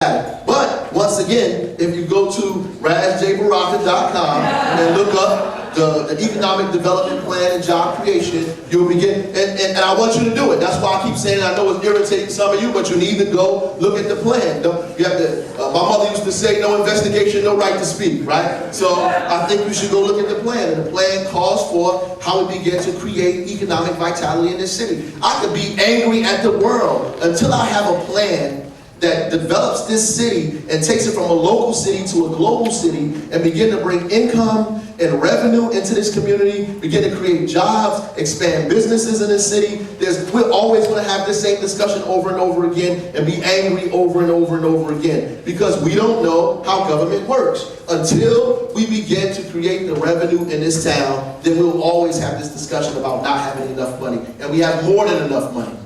at it. But once again, if you go to razjbaraka.com and look up the economic development plan and job creation, you'll begin, and I want you to do it. That's why I keep saying, I know it's irritating some of you, but you need to go look at the plan. You have to, my mother used to say, no investigation, no right to speak, right? So I think you should go look at the plan, and the plan calls for how we begin to create economic vitality in this city. I could be angry at the world until I have a plan that develops this city and takes it from a local city to a global city and begin to bring income and revenue into this community, begin to create jobs, expand businesses in this city. We're always going to have this same discussion over and over again and be angry over and over and over again because we don't know how government works. Until we begin to create the revenue in this town, then we'll always have this discussion about not having enough money. And we have more than enough money.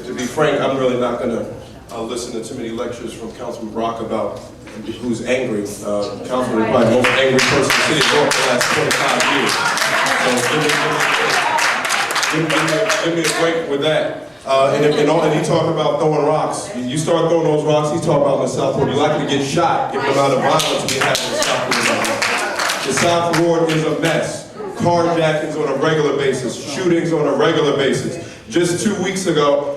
To be frank, I'm really not going to listen to too many lectures from Councilman Brock about who's angry. Councilman is probably the most angry person in the city of York for the last 25 years. So give me a break with that. And he talked about throwing rocks. You start throwing those rocks, he's talking about in the South Ward. You're likely to get shot given the amount of violence we have in the South Ward. The South Ward is a mess. Carjackings on a regular basis, shootings on a regular basis. Just 2 weeks ago,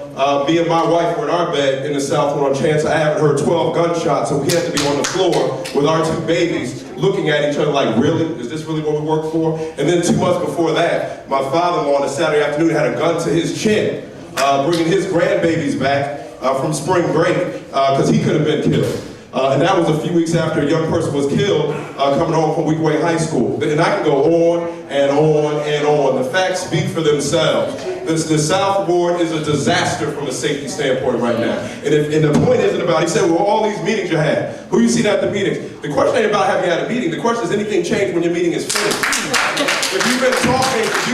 me and my wife were in our bed in the South Ward on chance I haven't heard 12 gunshots, and we had to be on the floor with our 2 babies looking at each other like, really? Is this really what we work for? And then 2 months before that, my father-in-law on a Saturday afternoon had a gun to his chin, bringing his grandbabies back from spring break because he could have been killed. And that was a few weeks after a young person was killed coming home from Weequahic High School. And I can go on and on and on. The facts speak for themselves. The South Ward is a disaster from a safety standpoint right now. And the point isn't about, he said, well, all these meetings you had, who you seen at the meetings? The question ain't about having had a meeting. The question is, anything changed when your meeting is finished? If you've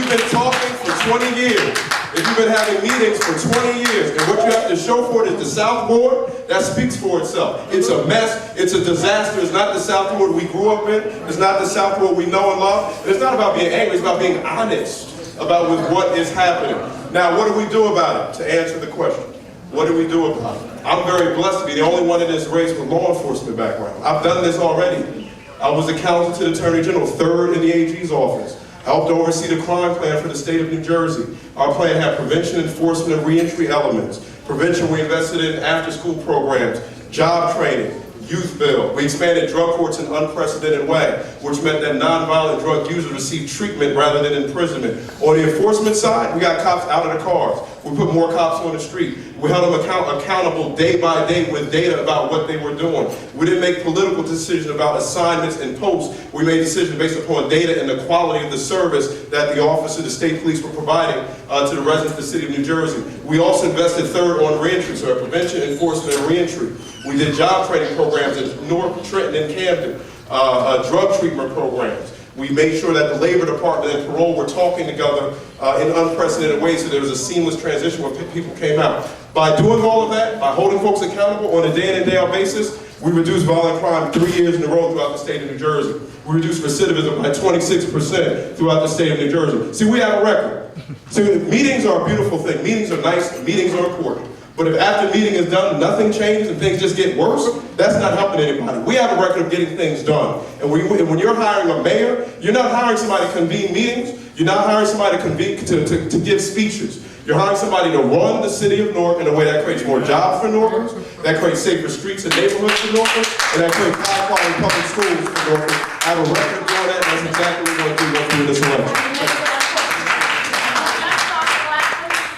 been talking for 20 years, if you've been having meetings for 20 years, and what you have to show for it is the South Ward, that speaks for itself. It's a mess, it's a disaster. It's not the South Ward we grew up in, it's not the South Ward we know and love. And it's not about being angry, it's about being honest about with what is happening. Now, what do we do about it? To answer the question, what do we do about it? I'm very blessed to be the only one in this race with law enforcement background. I've done this already. I was a counsel to the Attorney General, 3rd in the AG's office. I helped oversee the crime plan for the state of New Jersey. Our plan had prevention, enforcement, and reentry elements. Prevention, we invested in after-school programs, job training, youth bill. We expanded drug courts in an unprecedented way, which meant that nonviolent drug users received treatment rather than imprisonment. On the enforcement side, we got cops out of the cars. We put more cops on the street. We held them accountable day by day with data about what they were doing. We didn't make political decisions about assignments and posts. We made decisions based upon data and the quality of the service that the office of the state police were providing to the residents of the city of New Jersey. We also invested 3rd on reentry, so prevention, enforcement, and reentry. We did job training programs in Newark, Trenton, and Camden, drug treatment programs. We made sure that the Labor Department and parole were talking together in unprecedented ways so there was a seamless transition when people came out. By doing all of that, by holding folks accountable on a day-in and day-out basis, we reduced violent crime 3 years in a row throughout the state of New Jersey. We reduced recidivism by 26% throughout the state of New Jersey. See, we have a record. See, meetings are a beautiful thing. Meetings are nice, meetings are important. But if after the meeting is done, nothing changes and things just get worse, that's not helping anybody. We have a record of getting things done. And when you're hiring a mayor, you're not hiring somebody to convene meetings. You're not hiring somebody to give speeches. You're hiring somebody to run the city of Newark in a way that creates more jobs for Newarkers, that creates safer streets and neighborhoods for Newarkers, and that creates high-quality public schools for Newarkers. I have a record of doing that, and that's exactly what we're going to do in this election.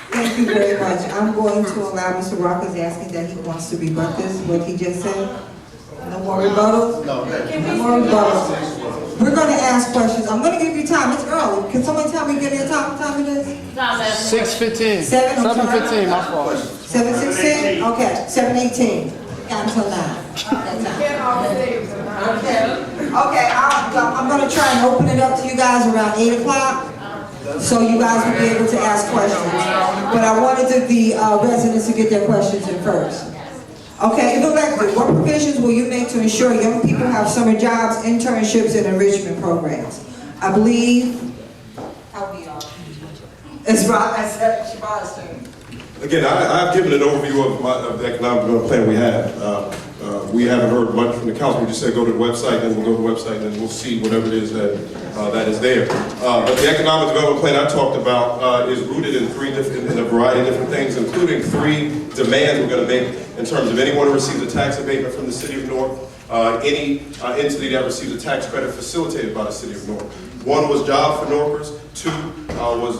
Thank you very much. I'm going to allow Mr. Rockers asking that he wants to rebut this, what he just said. No more rebuttals? No, no more rebuttals. We're going to ask questions. I'm going to give you time. It's early. Can someone tell me, give me a time it is? 6:15. 7:15, my fault. 7:16? Okay, 7:18. Got until 9. Okay, I'm going to try and open it up to you guys around 8 o'clock. So you guys will be able to ask questions. But I wanted the residents to get their questions in first. Okay, elected, what provisions will you make to ensure young people have summer jobs, internships, and enrichment programs? I believe, It's right, I said, Shavar's turn. Again, I've given an overview of the economic development plan we have. We haven't heard much from the council. We just said go to the website, then we'll go to the website, and then we'll see whatever it is that is there. But the economic development plan I talked about is rooted in in a variety of different things, including 3 demands we're going to make in terms of anyone who receives a tax abatement from the City of Newark, any entity that receives a tax credit facilitated by the City of Newark. 1 was jobs for Newarkers. 2 was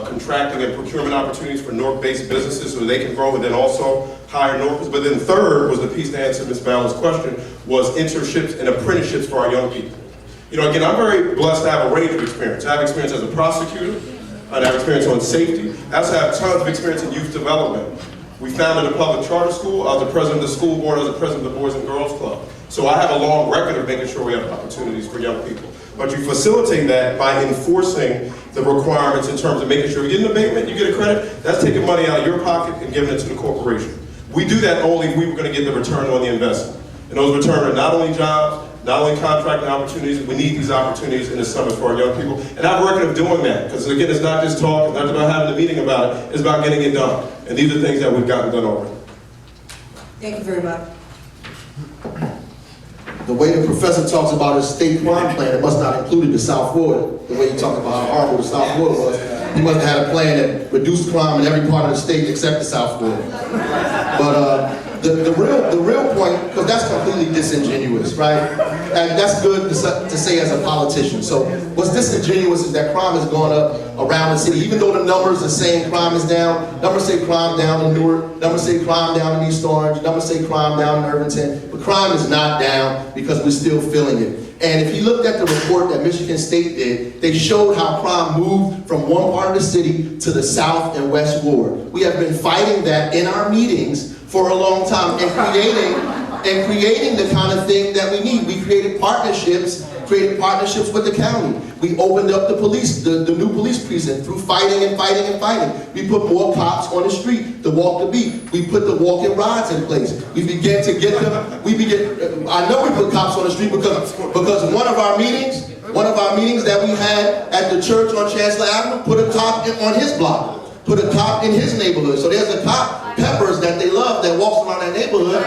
contracting and procurement opportunities for Newark-based businesses so they can grow and then also hire Newarkers. But then 3rd was the piece to answer Ms. Ballard's question, was internships and apprenticeships for our young people. You know, again, I'm very blessed to have a range of experience. I have experience as a prosecutor, I have experience on safety. I also have tons of experience in youth development. We founded a public charter school. I was the president of the school board. I was the president of the Boys and Girls Club. So I have a long record of making sure we have opportunities for young people. But you facilitate that by enforcing the requirements in terms of making sure you get an abatement, you get a credit. That's taking money out of your pocket and giving it to the corporation. We do that only if we were going to get the return on the investment. And those returns are not only jobs, not only contracting opportunities, we need these opportunities in the summit for our young people. And I have a record of doing that, because again, it's not just talk, it's not about having a meeting about it, it's about getting it done. And these are things that we've gotten done already. Thank you very much. The way the professor talks about his state crime plan, it must not include the South Florida. The way he talked about how horrible the South Florida was, he must have had a plan that reduced crime in every part of the state except the South Florida. But the real point, because that's completely disingenuous, right? And that's good to say as a politician. So what's disingenuous is that crime has gone up around the city. Even though the numbers are saying crime is down, numbers say crime down in Newark, numbers say crime down in East Orange, numbers say crime down in Irvington, but crime is not down because we're still feeling it. And if you looked at the report that Michigan State did, they showed how crime moved from one part of the city to the South and West Ward. We have been fighting that in our meetings for a long time and creating the kind of thing that we need. We created partnerships with the county. We opened up the police, the new police precinct through fighting and fighting and fighting. We put more cops on the street to walk the beat. We put the walking rides in place. We began to get them, I know we put cops on the street because one of our meetings that we had at the church on Chancellor Avenue put a cop on his block. Put a cop in his neighborhood. So there's a cop, Peppers, that they love, that walks around that neighborhood,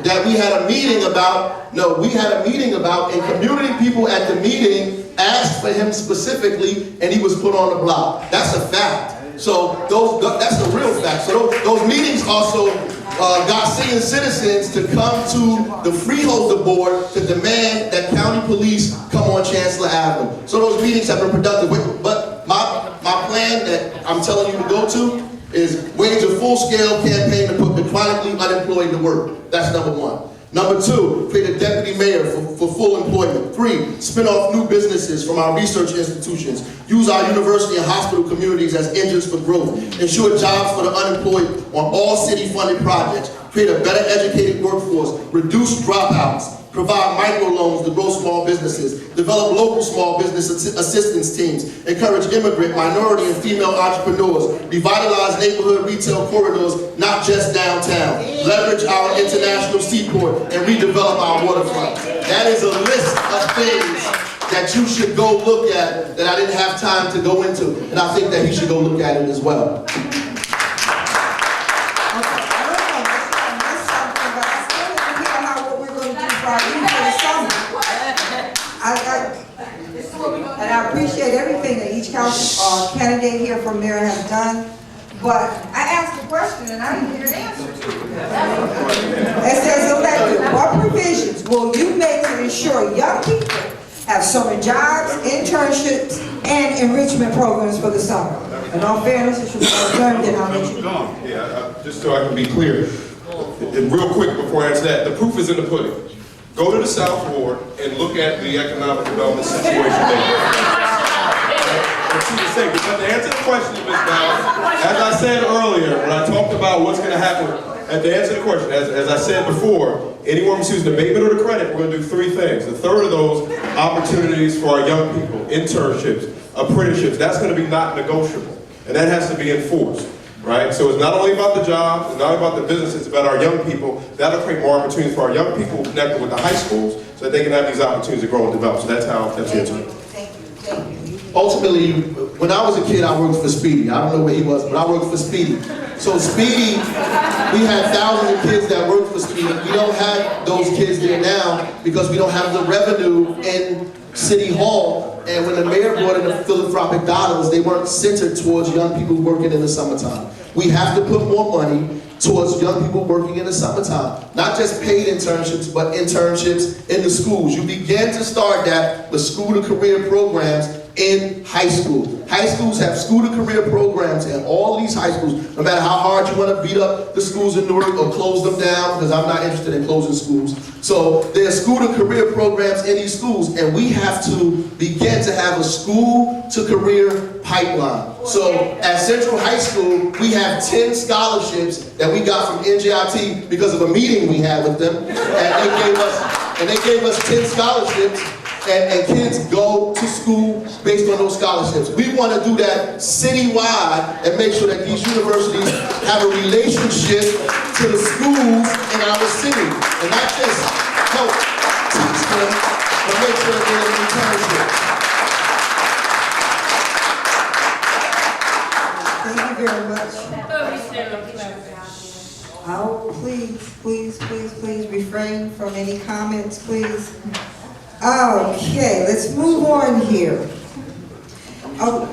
that we had a meeting about, and community people at the meeting asked for him specifically, and he was put on the block. That's a fact. So that's a real fact. So those meetings also got senior citizens to come to the freeholder board to demand that county police come on Chancellor Avenue. So those meetings have been productive. But my plan that I'm telling you to go to is wage a full-scale campaign to put the chronically unemployed to work. That's number 1. Number 2, create a deputy mayor for full employment. 3, spin off new businesses from our research institutions. Use our university and hospital communities as engines for growth. Ensure jobs for the unemployed on all city-funded projects. Create a better educated workforce. Reduce dropouts. Provide microloans to grow small businesses. Develop local small business assistance teams. Encourage immigrant, minority, and female entrepreneurs. Revitalize neighborhood retail corridors, not just downtown. Leverage our international seaport and redevelop our waterfront. That is a list of things that you should go look at that I didn't have time to go into. And I think that he should go look at it as well. And I appreciate everything that each council candidate here from there has done. But I asked a question and I didn't hear an answer to it. It says elected, what provisions will you make to ensure young people have summer jobs, internships, and enrichment programs for the summer? In all fairness, it should be adjourned, and I'll let you go. Yeah, just so I can be clear, and real quick before I answer that, the proof is in the pudding. Go to the South Ward and look at the economic development situation there. But to answer the question, Ms. Ballard, as I said earlier, when I talked about what's going to happen, and to answer the question, as I said before, anyone who receives an abatement or the credit, we're going to do 3 things. The third of those, opportunities for our young people, internships, apprenticeships, that's going to be not negotiable, and that has to be enforced. Right? So it's not only about the jobs, it's not about the businesses, it's about our young people. That'll create more opportunities for our young people connected with the high schools so that they can have these opportunities to grow and develop. So that's how that's the answer. Thank you. ultimately, when I was a kid, I worked for Speedy. I don't know where he was, but I worked for Speedy. So Speedy, we had thousands of kids that worked for Speedy. We don't have those kids there now because we don't have the revenue in City Hall. And when the mayor brought in the philanthropic dollars, they weren't centered towards young people working in the summertime. We have to put more money towards young people working in the summertime. Not just paid internships, but internships in the schools. You begin to start that with school-to-career programs in high school. High schools have school-to-career programs in all of these high schools, no matter how hard you want to beat up the schools in Newark or close them down, because I'm not interested in closing schools. So there's school-to-career programs in these schools, and we have to begin to have a school-to-career pipeline. So at Central High School, we have 10 scholarships that we got from NJIT because of a meeting we had with them, and they gave us 10 scholarships. And kids go to school based on those scholarships. We want to do that citywide and make sure that these universities have a relationship to the schools in our city. And not just help teach them, but make sure that they're in return. Thank you very much. Oh, please refrain from any comments, please. Okay, let's move on here. Oh,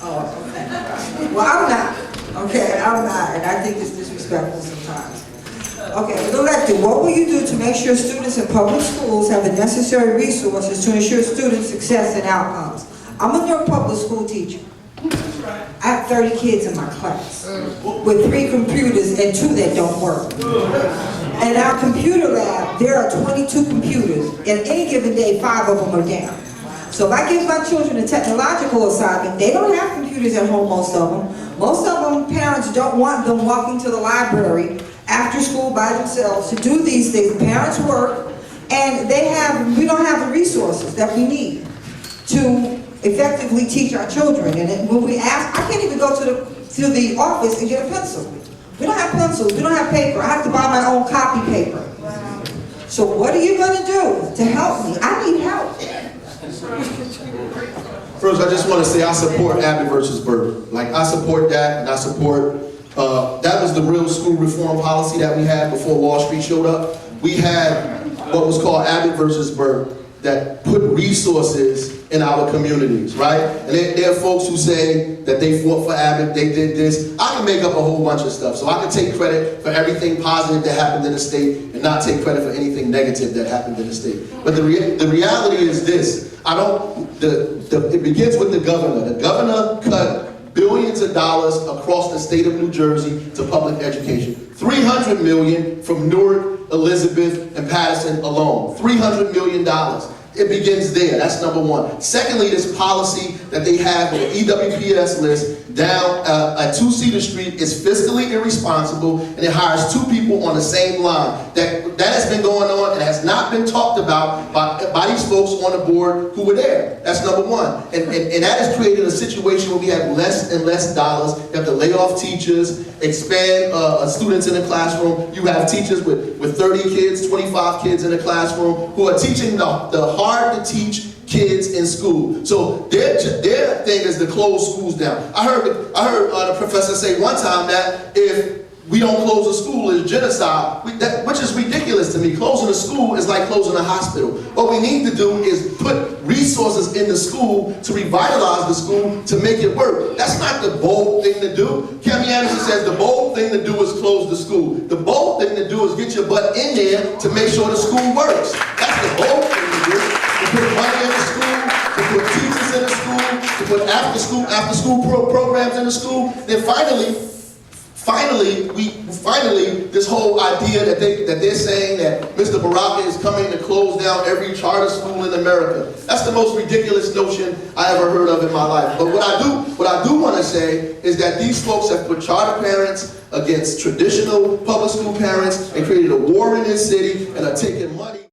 okay. Well, I'm not. Okay, I'm not, and I think it's disrespectful sometimes. Okay, elected, what will you do to make sure students in public schools have the necessary resources to ensure student success and outcomes? I'm a Newark public school teacher. I have 30 kids in my class with 3 computers and 2 that don't work. In our computer lab, there are 22 computers, and any given day, 5 of them are down. So if I give my children a technological assignment, they don't have computers at home, most of them. Most of them, parents don't want them walking to the library after school by themselves to do these things. Parents work, and we don't have the resources that we need to effectively teach our children. And when we ask, I can't even go to the office and get a pencil. We don't have pencils, we don't have paper. I have to buy my own copy paper. So what are you going to do to help me? I need help. First, I just want to say I support Abbott versus Byrd. Like, I support that, and I support, that was the real school reform policy that we had before Wall Street showed up. We had what was called Abbott versus Byrd that put resources in our communities, right? And there are folks who say that they fought for Abbott, they did this. I can make up a whole bunch of stuff. So I can take credit for everything positive that happened in the state and not take credit for anything negative that happened in the state. But the reality is this. It begins with the governor. The governor cut billions of dollars across the state of New Jersey to public education. $300 million from Newark, Elizabeth, and Patterson alone. $300 million. It begins there. That's number one. Secondly, this policy that they have on the EWPS list down at 2 Cedar Street is fiscally irresponsible, and it hires 2 people on the same line. That has been going on and has not been talked about by these folks on the board who were there. That's number one. And that has created a situation where we have less and less dollars. You have to lay off teachers, expand students in the classroom. You have teachers with 30 kids, 25 kids in the classroom who are teaching the hard-to-teach kids in school. So their thing is to close schools down. I heard the professor say one time that if we don't close a school is genocide, which is ridiculous to me. Closing a school is like closing a hospital. What we need to do is put resources in the school to revitalize the school to make it work. That's not the bold thing to do. Kemi Anderson says the bold thing to do is close the school. The bold thing to do is get your butt in there to make sure the school works. That's the bold thing to do. To put money in the school, to put teachers in the school, to put after school programs in the school. Then finally, this whole idea that they're saying that Mr. Baraka is coming to close down every charter school in America. That's the most ridiculous notion I ever heard of in my life. But what I do want to say is that these folks have put charter parents against traditional public school parents and created a war in this city and are taking money.